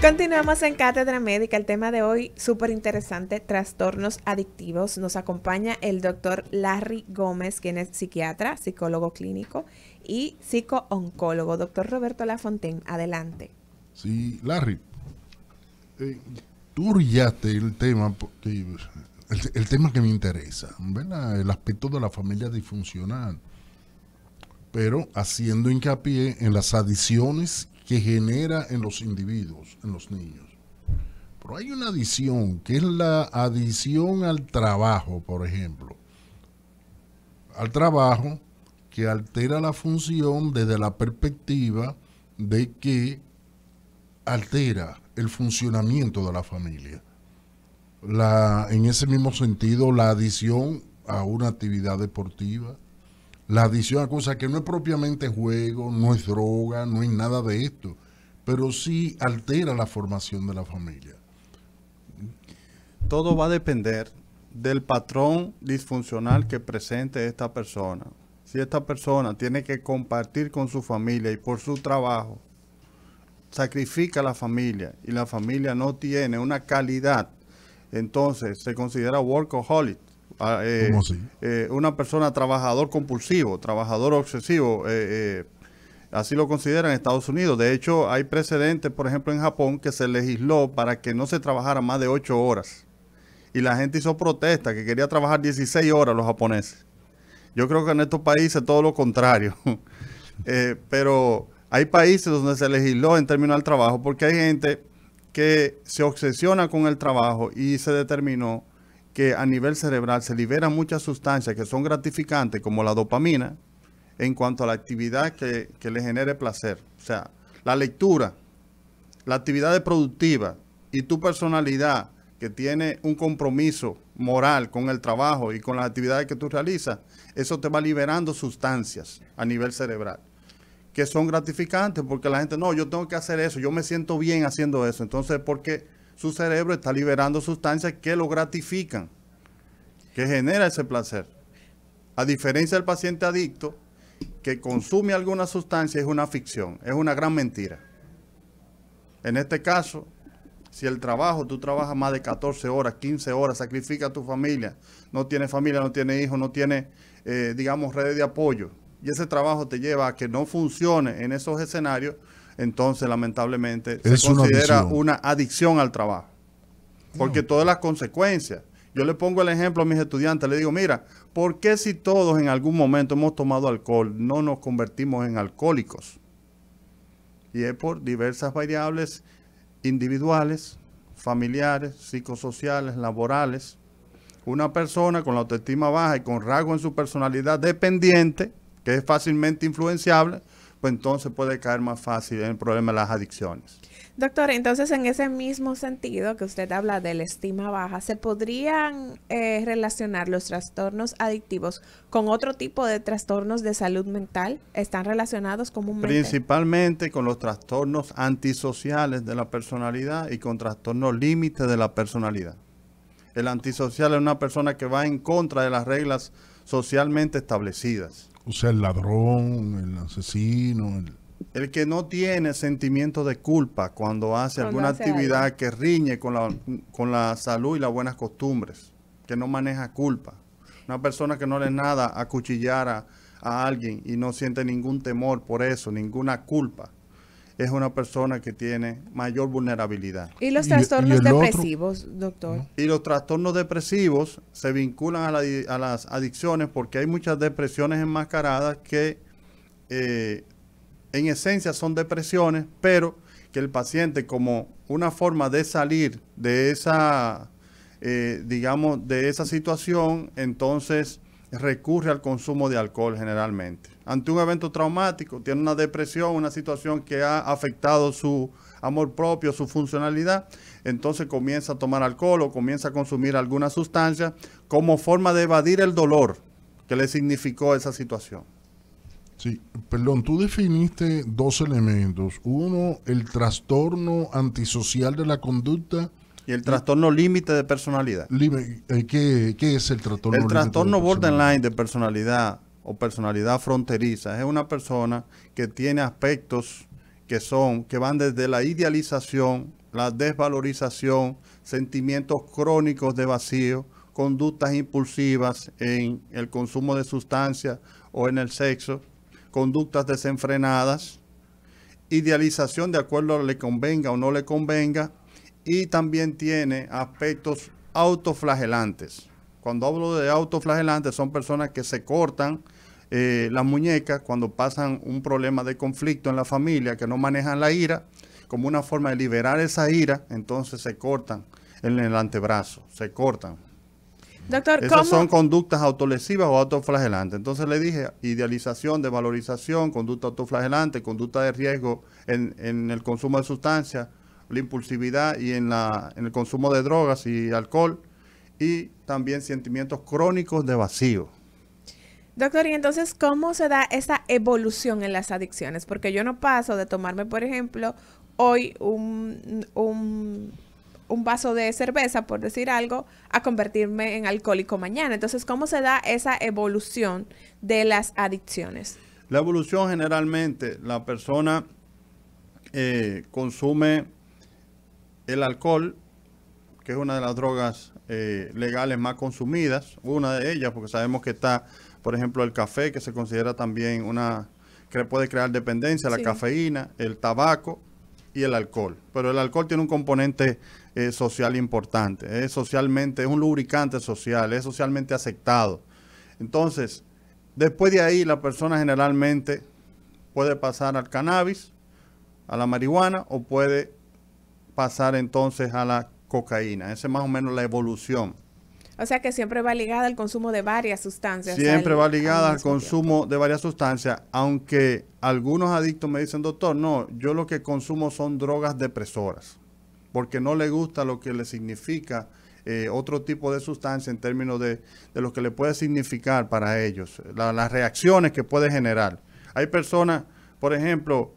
Continuamos en Cátedra Médica. El tema de hoy, súper interesante, trastornos adictivos. Nos acompaña el doctor Larry Gómez, quien es psiquiatra, psicólogo clínico y psico-oncólogo. Doctor Roberto Lafontaine, adelante. Sí, Larry, tú brillaste el tema, el tema que me interesa, ¿verdad? El aspecto de la familia disfuncional, pero haciendo hincapié en las adiciones que genera en los individuos, en los niños. Pero hay una adición, que es la adición al trabajo, por ejemplo. Al trabajo que altera la función desde la perspectiva de que altera el funcionamiento de la familia. En ese mismo sentido, la adición a una actividad deportiva, la adición a cosas que no es propiamente juego, no es droga, no es nada de esto, pero sí altera la formación de la familia. Todo va a depender del patrón disfuncional que presente esta persona. Si esta persona tiene que compartir con su familia y por su trabajo sacrifica a la familia y la familia no tiene una calidad, entonces se considera workaholic. ¿Cómo así? Una persona trabajador compulsivo, trabajador obsesivo, así lo consideran en Estados Unidos. De hecho, hay precedentes, por ejemplo, en Japón, que se legisló para que no se trabajara más de 8 horas. Y la gente hizo protesta, que quería trabajar 16 horas los japoneses. Yo creo que en estos países todo lo contrario. Pero hay países donde se legisló en términos del trabajo, porque hay gente que se obsesiona con el trabajo y se determinó que a nivel cerebral se liberan muchas sustancias que son gratificantes, como la dopamina, en cuanto a la actividad que le genere placer. O sea, la lectura, la actividad productiva y tu personalidad que tiene un compromiso moral con el trabajo y con las actividades que tú realizas, eso te va liberando sustancias a nivel cerebral que son gratificantes, porque la gente, no, yo tengo que hacer eso, yo me siento bien haciendo eso. Entonces, porque su cerebro está liberando sustancias que lo gratifican, que genera ese placer. A diferencia del paciente adicto, que consume alguna sustancia, es una ficción, es una gran mentira. En este caso, si el trabajo, tú trabajas más de 14 horas, 15 horas, sacrifica a tu familia, no tienes familia, no tienes hijos, no tienes, digamos, redes de apoyo, y ese trabajo te lleva a que no funcione en esos escenarios, entonces lamentablemente se considera una adicción al trabajo. Porque todas las consecuencias. Yo le pongo el ejemplo a mis estudiantes, le digo, mira, ¿por qué si todos en algún momento hemos tomado alcohol no nos convertimos en alcohólicos? Y es por diversas variables individuales, familiares, psicosociales, laborales. Una persona con la autoestima baja y con rasgos en su personalidad dependiente, que es fácilmente influenciable, pues entonces puede caer más fácil en el problema de las adicciones. Doctor, entonces en ese mismo sentido que usted habla de la estima baja, ¿se podrían relacionar los trastornos adictivos con otro tipo de trastornos de salud mental? ¿Están relacionados comúnmente? Principalmente con los trastornos antisociales de la personalidad y con trastornos límites de la personalidad. El antisocial es una persona que va en contra de las reglas socialmente establecidas. O sea, el ladrón, el asesino. El que no tiene sentimiento de culpa cuando hace alguna actividad que riñe con la salud y las buenas costumbres, que no maneja culpa. Una persona que no le nada acuchillar a alguien y no siente ningún temor por eso, ninguna culpa, es una persona que tiene mayor vulnerabilidad. ¿Y los trastornos depresivos, doctor? Y los trastornos depresivos se vinculan a las adicciones porque hay muchas depresiones enmascaradas que en esencia son depresiones, pero que el paciente, como una forma de salir de esa, digamos, de esa situación, entonces recurre al consumo de alcohol generalmente. Ante un evento traumático, tiene una depresión, una situación que ha afectado su amor propio, su funcionalidad, entonces comienza a tomar alcohol o comienza a consumir alguna sustancia como forma de evadir el dolor que le significó esa situación. Sí, perdón, tú definiste dos elementos. Uno, el trastorno antisocial de la conducta. Y el trastorno límite de personalidad. ¿Qué es el trastorno? El trastorno borderline de personalidad o personalidad fronteriza es una persona que tiene aspectos que van desde la idealización, la desvalorización, sentimientos crónicos de vacío, conductas impulsivas en el consumo de sustancias o en el sexo, conductas desenfrenadas, idealización de acuerdo a lo que le convenga o no le convenga, y también tiene aspectos autoflagelantes. Cuando hablo de autoflagelantes, son personas que se cortan las muñecas cuando pasan un problema de conflicto en la familia, que no manejan la ira, como una forma de liberar esa ira, entonces se cortan en el antebrazo, se cortan. Doctor, Esas son conductas autolesivas o autoflagelantes. Entonces le dije, idealización, desvalorización, conducta autoflagelante, conducta de riesgo en el consumo de sustancias, la impulsividad y en el consumo de drogas y alcohol, y también sentimientos crónicos de vacío. Doctor, y entonces, ¿cómo se da esa evolución en las adicciones? Porque yo no paso de tomarme, por ejemplo, hoy un vaso de cerveza, por decir algo, a convertirme en alcohólico mañana. Entonces, ¿cómo se da esa evolución de las adicciones? La evolución, generalmente, la persona consume el alcohol, que es una de las drogas legales más consumidas, una de ellas, porque sabemos que está, por ejemplo, el café, que se considera también que puede crear dependencia, la cafeína, el tabaco y el alcohol. Pero el alcohol tiene un componente social importante, es un lubricante social, es socialmente aceptado. Entonces, después de ahí, la persona generalmente puede pasar al cannabis, a la marihuana, o puede pasar entonces a la cocaína. Esa es más o menos la evolución. O sea que siempre va ligada al consumo de varias sustancias. Siempre va ligada al consumo de varias sustancias, aunque algunos adictos me dicen, doctor, no, yo lo que consumo son drogas depresoras, porque no le gusta lo que le significa otro tipo de sustancia en términos de lo que le puede significar para ellos, las reacciones que puede generar. Hay personas, por ejemplo,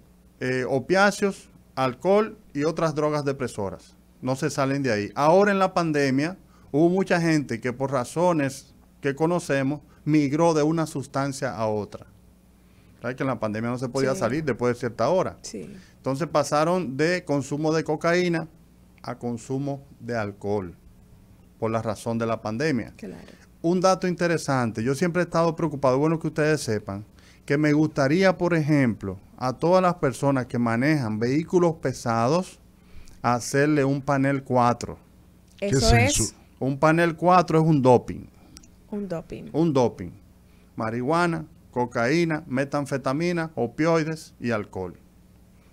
opiáceos, alcohol y otras drogas depresoras. No se salen de ahí. Ahora en la pandemia hubo mucha gente que por razones que conocemos migró de una sustancia a otra. ¿Sabes que en la pandemia no se podía salir después de cierta hora? Sí. Entonces pasaron de consumo de cocaína a consumo de alcohol por la razón de la pandemia. Claro. Un dato interesante, yo siempre he estado preocupado, bueno que ustedes sepan, que me gustaría, por ejemplo, a todas las personas que manejan vehículos pesados, hacerle un panel 4. Eso es un panel 4 es un doping. un doping. Un doping. Marihuana, cocaína, metanfetamina, opioides y alcohol.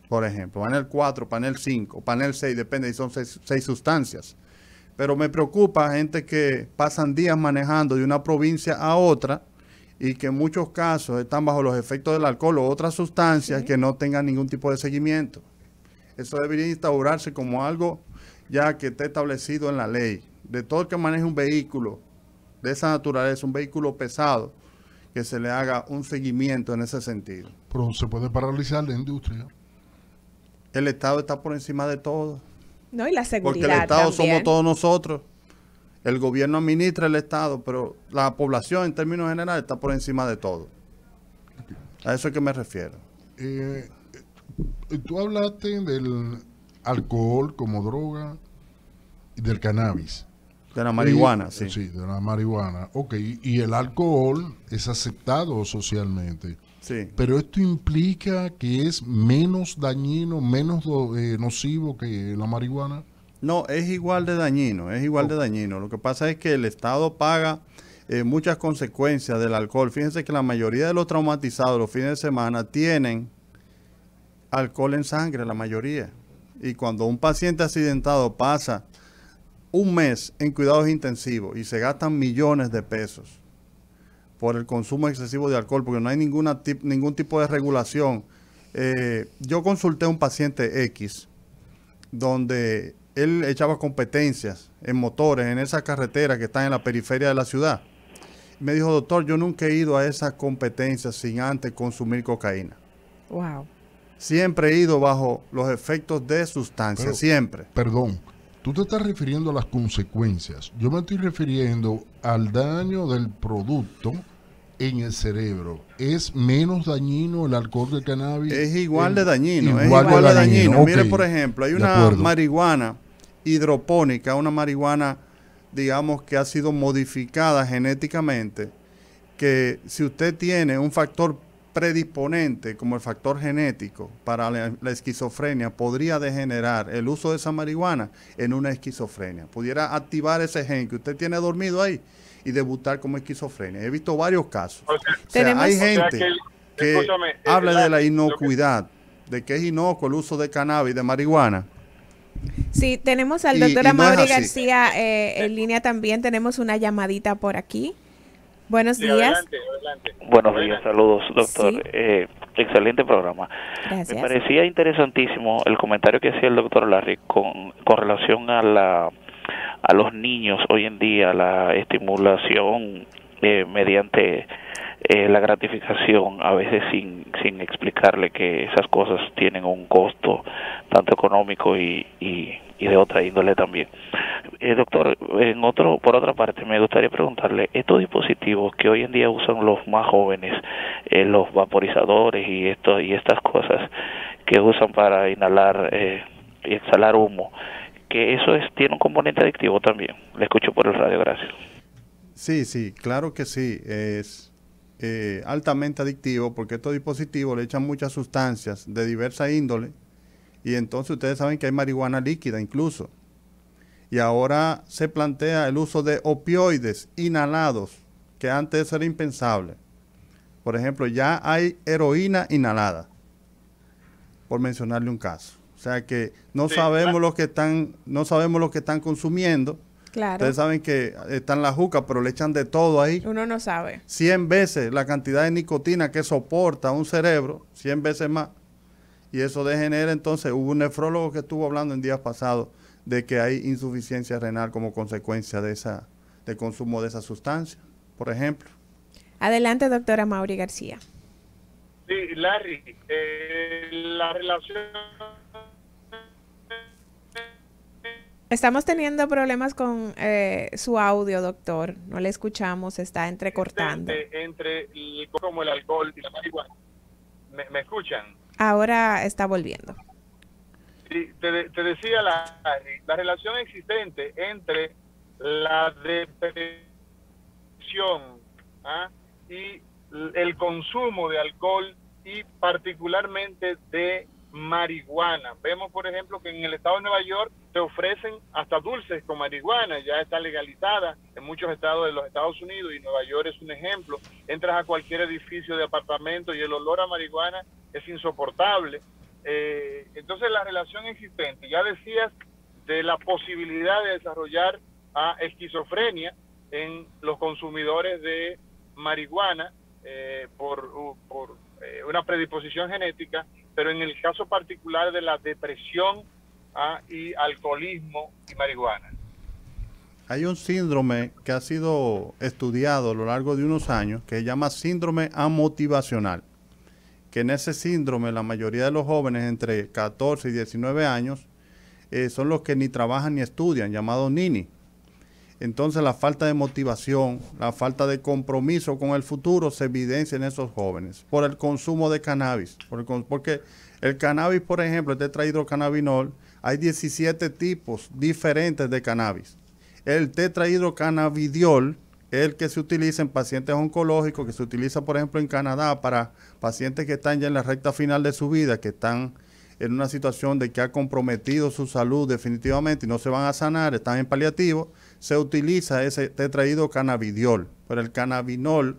Por ejemplo, panel 4, panel 5, panel 6, depende, son 6 sustancias. Pero me preocupa gente que pasan días manejando de una provincia a otra y que en muchos casos están bajo los efectos del alcohol o otras sustancias que no tengan ningún tipo de seguimiento. Eso debería instaurarse como algo ya que esté establecido en la ley. De todo el que maneje un vehículo de esa naturaleza, un vehículo pesado, que se le haga un seguimiento en ese sentido. Pero se puede paralizar la industria. El Estado está por encima de todo. No, y la seguridad Porque el Estado también. somos todos nosotros. El gobierno administra el Estado, pero la población en términos generales está por encima de todo. A eso es que me refiero. Tú hablaste del alcohol como droga y del cannabis. De la marihuana, sí. Sí, de la marihuana. Ok, y el alcohol es aceptado socialmente. Sí. Pero esto implica que es menos dañino, menos nocivo que la marihuana. No, es igual de dañino, es igual de dañino. Lo que pasa es que el Estado paga muchas consecuencias del alcohol. Fíjense que la mayoría de los traumatizados los fines de semana tienen alcohol en sangre, la mayoría. Y cuando un paciente accidentado pasa un mes en cuidados intensivos y se gastan millones de pesos por el consumo excesivo de alcohol, porque no hay ningún tipo de regulación. Yo consulté a un paciente X, donde él echaba competencias en motores, en esas carreteras que están en la periferia de la ciudad. Me dijo, doctor, yo nunca he ido a esas competencias sin antes consumir cocaína. Wow. Siempre he ido bajo los efectos de sustancias, siempre. Perdón, tú te estás refiriendo a las consecuencias. Yo me estoy refiriendo al daño del producto en el cerebro, ¿es menos dañino el alcohol del cannabis? Es igual de dañino. Igual de dañino. Mire, Ok, por ejemplo, hay de una acuerdo. marihuana hidropónica, una marihuana, digamos, que ha sido modificada genéticamente, que si usted tiene un factor predisponente como el factor genético para la esquizofrenia, podría degenerar el uso de esa marihuana en una esquizofrenia. Pudiera activar ese gen que usted tiene dormido ahí y debutar como esquizofrenia. He visto varios casos. O sea, O sea, hay o sea gente que escúchame, habla de la lo que- inocuidad, de que es inocuo el uso de cannabis, de marihuana. Sí, tenemos al Y- doctor y no es Amaury así. García en línea también. Tenemos una llamadita por aquí. Buenos Sí, días. adelante, adelante. Buenos días, Adelante. saludos, doctor. Sí. Excelente programa. Me Gracias. parecía interesantísimo el comentario que hacía el doctor Larry con relación a los niños hoy en día, la estimulación mediante la gratificación, a veces sin explicarle que esas cosas tienen un costo tanto económico y de otra índole también. Doctor, por otra parte, me gustaría preguntarle, estos dispositivos que hoy en día usan los más jóvenes, los vaporizadores y estas cosas que usan para inhalar y exhalar humo, que eso tiene un componente adictivo también. Le escucho por el radio, gracias. Sí, claro que sí. Es altamente adictivo porque estos dispositivos le echan muchas sustancias de diversa índole y entonces ustedes saben que hay marihuana líquida incluso. Y ahora se plantea el uso de opioides inhalados, que antes era impensable. Por ejemplo, ya hay heroína inhalada, por mencionarle un caso. O sea que no Sí, sabemos claro. no sabemos lo que están consumiendo. Claro. Ustedes saben que están las jucas, pero le echan de todo ahí. Uno no sabe. 100 veces la cantidad de nicotina que soporta un cerebro, 100 veces más. Y eso degenera, entonces, hubo un nefrólogo que estuvo hablando en días pasados de que hay insuficiencia renal como consecuencia de consumo de esa sustancia, por ejemplo. Adelante, doctora Amaury García. Sí, Larry, la relación... Estamos teniendo problemas con su audio, doctor. No le escuchamos, se está entrecortando. entre como el alcohol y la marihuana. ¿Me escuchan? Ahora está volviendo. Sí, te decía la relación existente entre la depresión y el consumo de alcohol y particularmente de marihuana. Vemos, por ejemplo, que en el estado de Nueva York te ofrecen hasta dulces con marihuana, ya está legalizada en muchos estados de los Estados Unidos y Nueva York es un ejemplo. Entras a cualquier edificio de apartamento y el olor a marihuana es insoportable. Entonces la relación existente, ya decías de la posibilidad de desarrollar esquizofrenia en los consumidores de marihuana por una predisposición genética, pero en el caso particular de la depresión y alcoholismo y marihuana. Hay un síndrome que ha sido estudiado a lo largo de unos años que se llama síndrome amotivacional, que en ese síndrome la mayoría de los jóvenes entre 14 y 19 años son los que ni trabajan ni estudian, llamados nini. Entonces la falta de motivación, la falta de compromiso con el futuro se evidencia en esos jóvenes por el consumo de cannabis. Porque el cannabis, por ejemplo, el tetrahidrocannabinol, hay 17 tipos diferentes de cannabis. El tetrahidrocannabidiol es el que se utiliza en pacientes oncológicos, que se utiliza, por ejemplo, en Canadá para pacientes que están ya en la recta final de su vida, que están en una situación de que ha comprometido su salud definitivamente y no se van a sanar, están en paliativo, se utiliza ese tetrahidrocannabidiol. Pero el cannabinol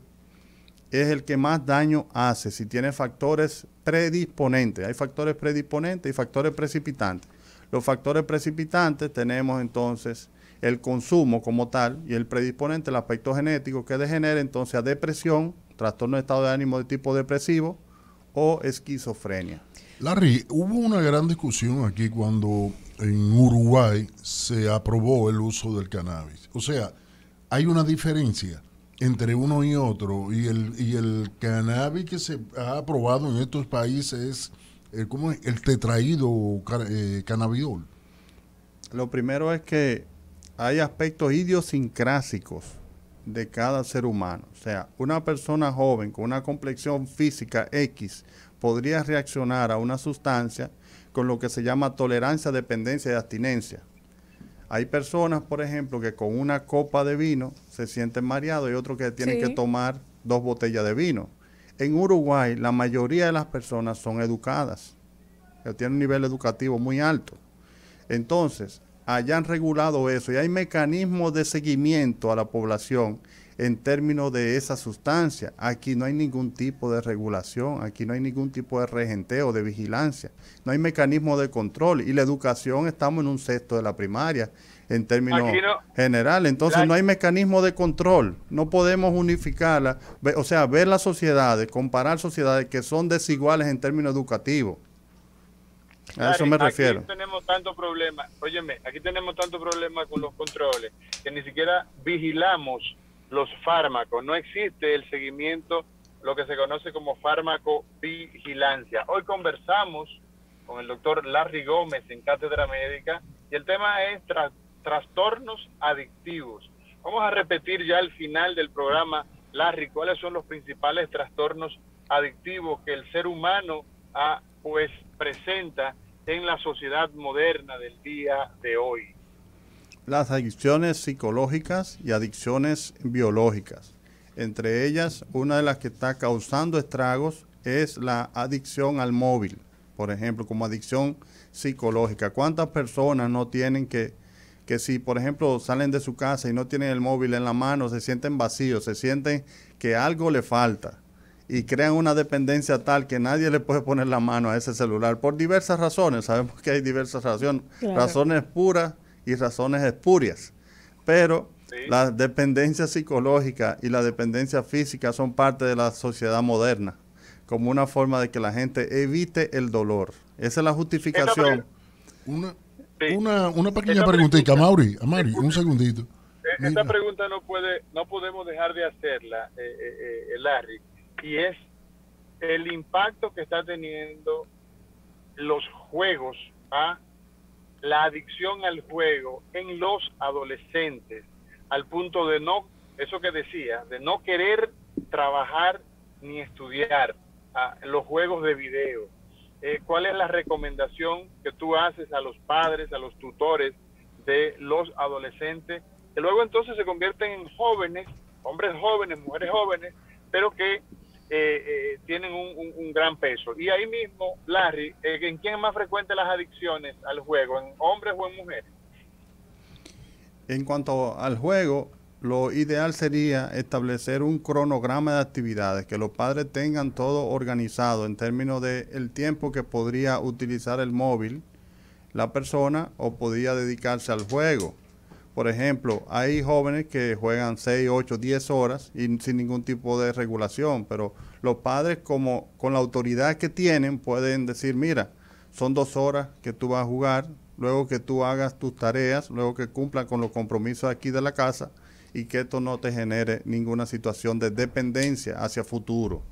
es el que más daño hace si tiene factores predisponentes. Hay factores predisponentes y factores precipitantes. Los factores precipitantes tenemos entonces el consumo como tal y el predisponente, el aspecto genético que degenera entonces a depresión, trastorno de estado de ánimo de tipo depresivo o esquizofrenia. Larry, hubo una gran discusión aquí cuando en Uruguay se aprobó el uso del cannabis. O sea, hay una diferencia entre uno y otro, y el cannabis que se ha aprobado en estos países es ¿cómo es? El tetrahidrocannabinol. Lo primero es que hay aspectos idiosincrásicos de cada ser humano. O sea, una persona joven con una complexión física X podría reaccionar a una sustancia con lo que se llama tolerancia, dependencia y abstinencia. Hay personas, por ejemplo, que con una copa de vino se sienten mareados y otros que tienen que tomar 2 botellas de vino. En Uruguay, la mayoría de las personas son educadas, que tienen un nivel educativo muy alto. Entonces, allá han regulado eso y hay mecanismos de seguimiento a la población en términos de esa sustancia. Aquí no hay ningún tipo de regulación, aquí no hay ningún tipo de regenteo, de vigilancia, no hay mecanismo de control y la educación estamos en un sexto de la primaria en términos generales, entonces no hay mecanismo de control, no podemos unificarla, o sea, ver las sociedades, comparar sociedades que son desiguales en términos educativos. A eso me refiero. Aquí tenemos tanto problema, óyeme, aquí tenemos tanto problema con los controles que ni siquiera vigilamos los fármacos, no existe el seguimiento, lo que se conoce como farmacovigilancia. Hoy conversamos con el doctor Larry Gómez en Cátedra Médica y el tema es trastornos adictivos. Vamos a repetir ya al final del programa, Larry, cuáles son los principales trastornos adictivos que el ser humano pues presenta en la sociedad moderna del día de hoy. Las adicciones psicológicas y adicciones biológicas. Entre ellas, una de las que está causando estragos es la adicción al móvil, por ejemplo, como adicción psicológica. ¿Cuántas personas no tienen que si, por ejemplo, salen de su casa y no tienen el móvil en la mano, se sienten vacíos, se sienten que algo le falta y crean una dependencia tal que nadie le puede poner la mano a ese celular por diversas razones? Sabemos que hay diversas razones, razones puras y razones espurias, pero la dependencia psicológica y la dependencia física son parte de la sociedad moderna, como una forma de que la gente evite el dolor. Esa es la justificación. Una pequeña preguntita, Amaury, un segundito. Esta pregunta no podemos dejar de hacerla, Larry, y es el impacto que está teniendo los juegos la adicción al juego en los adolescentes, al punto de eso que decía, de no querer trabajar ni estudiar, los juegos de video. ¿Cuál es la recomendación que tú haces a los padres, a los tutores de los adolescentes, que luego entonces se convierten en jóvenes, hombres jóvenes, mujeres jóvenes, pero que tienen un gran peso? Y ahí mismo, Larry, ¿en quién es más frecuente las adicciones al juego? ¿En hombres o en mujeres? En cuanto al juego, lo ideal sería establecer un cronograma de actividades, que los padres tengan todo organizado en términos de el tiempo que podría utilizar el móvil la persona o podría dedicarse al juego. Por ejemplo, hay jóvenes que juegan 6, 8, 10 horas y sin ningún tipo de regulación, pero los padres, como con la autoridad que tienen, pueden decir, mira, son 2 horas que tú vas a jugar, luego que tú hagas tus tareas, luego que cumplan con los compromisos aquí de la casa y que esto no te genere ninguna situación de dependencia hacia futuro.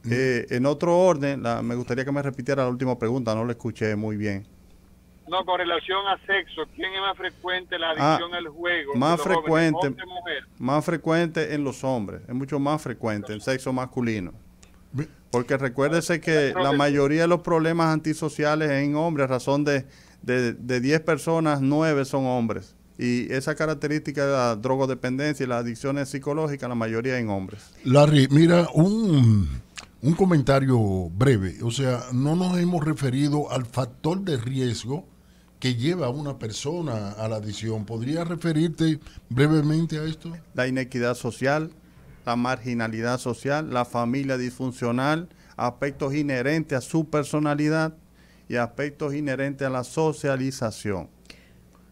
En otro orden, me gustaría que me repitiera la última pregunta, no la escuché muy bien. No, con relación a sexo, ¿quién es más frecuente la adicción al juego? Más frecuente, ¿hombre o mujer? Más frecuente en los hombres, es mucho más frecuente en sexo masculino. Porque recuérdese que la mayoría de los problemas antisociales en hombres, a razón de 10 personas, 9 son hombres. Y esa característica de la drogodependencia y las adicciones psicológicas, la mayoría en hombres. Larry, mira, un comentario breve. O sea, no nos hemos referido al factor de riesgo que lleva a una persona a la adicción. ¿Podría referirte brevemente a esto? La inequidad social, la marginalidad social, la familia disfuncional, aspectos inherentes a su personalidad y aspectos inherentes a la socialización,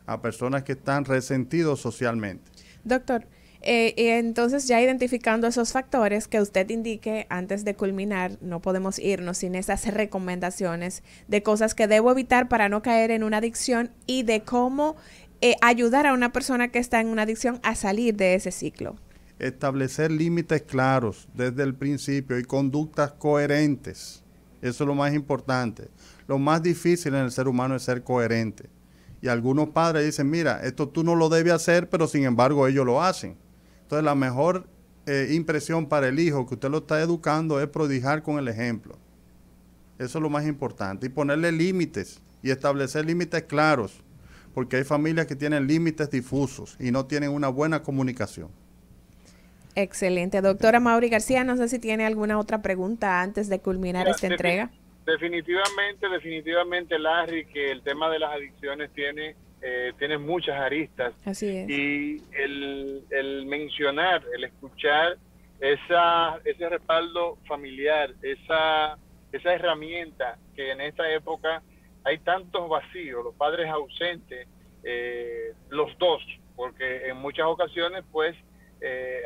a personas que están resentidos socialmente. Doctor, entonces ya identificando esos factores que usted indique antes de culminar, no podemos irnos sin esas recomendaciones de cosas que debo evitar para no caer en una adicción y de cómo ayudar a una persona que está en una adicción a salir de ese ciclo. Establecer límites claros desde el principio y conductas coherentes. Eso es lo más importante. Lo más difícil en el ser humano es ser coherente. Y algunos padres dicen, mira, esto tú no lo debes hacer, pero sin embargo ellos lo hacen. Entonces la mejor impresión para el hijo que usted lo está educando es prodigar con el ejemplo. Eso es lo más importante. Y ponerle límites y establecer límites claros, porque hay familias que tienen límites difusos y no tienen una buena comunicación. Excelente. Doctora Mauri García, no sé si tiene alguna otra pregunta antes de culminar esta entrega. Definitivamente, Larry, que el tema de las adicciones tiene muchas aristas. Así es. Y el mencionar, el escuchar ese respaldo familiar, esa herramienta que en esta época hay tantos vacíos, los padres ausentes, los dos, porque en muchas ocasiones pues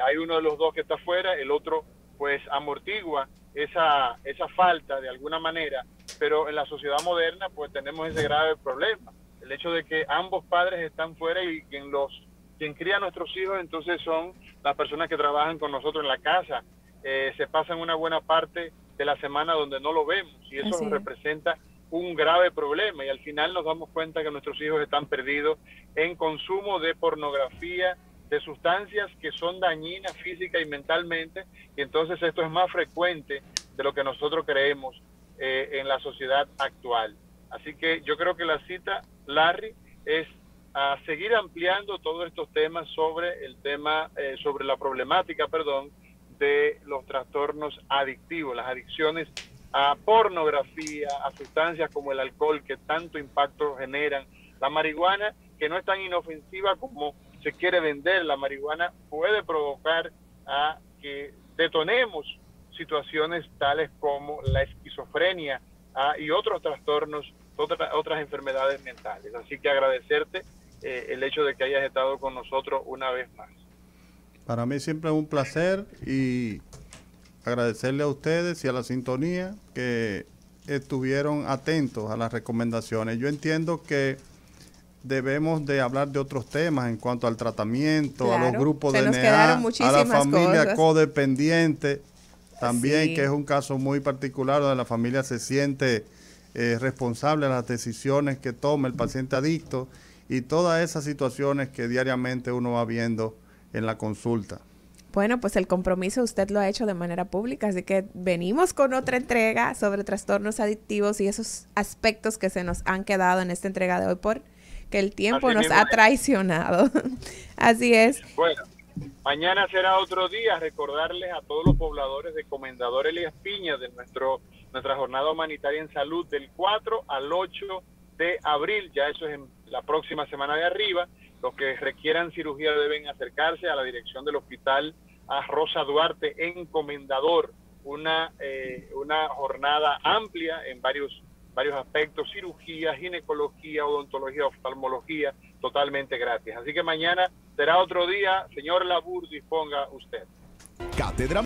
hay uno de los dos que está fuera, el otro pues amortigua esa falta de alguna manera, pero en la sociedad moderna pues tenemos ese grave problema, el hecho de que ambos padres están fuera y quien cría a nuestros hijos entonces son las personas que trabajan con nosotros en la casa, se pasan una buena parte de la semana donde no lo vemos y eso representa un grave problema y al final nos damos cuenta que nuestros hijos están perdidos en consumo de pornografía, de sustancias que son dañinas física y mentalmente, y entonces esto es más frecuente de lo que nosotros creemos en la sociedad actual. Así que yo creo que la cita, Larry, es a seguir ampliando todos estos temas sobre la problemática, de los trastornos adictivos, las adicciones a pornografía, a sustancias como el alcohol que tanto impacto generan, la marihuana que no es tan inofensiva como se quiere vender, la marihuana puede provocar a que detonemos situaciones tales como la esquizofrenia y otros trastornos, otras enfermedades mentales. Así que agradecerte el hecho de que hayas estado con nosotros una vez más. Para mí siempre es un placer y agradecerle a ustedes y a la sintonía que estuvieron atentos a las recomendaciones. Yo entiendo que debemos de hablar de otros temas en cuanto al tratamiento, claro, a los grupos de DNA, a la familia codependiente, también sí, que es un caso muy particular donde la familia se siente responsable de las decisiones que toma el paciente adicto y todas esas situaciones que diariamente uno va viendo en la consulta. Bueno, pues el compromiso usted lo ha hecho de manera pública, así que venimos con otra entrega sobre trastornos adictivos y esos aspectos que se nos han quedado en esta entrega de hoy porque el tiempo nos ha traicionado. Así es. Bueno, mañana será otro día. Recordarles a todos los pobladores de Comendador Elías Piña de nuestra jornada humanitaria en salud del 4 al 8 de abril. Ya eso es en la próxima semana de arriba. Los que requieran cirugía deben acercarse a la dirección del hospital a Rosa Duarte en Comendador. Una jornada amplia en varios aspectos, cirugía, ginecología, odontología, oftalmología, totalmente gratis. Así que mañana será otro día. Señor Labur, disponga usted. Cátedra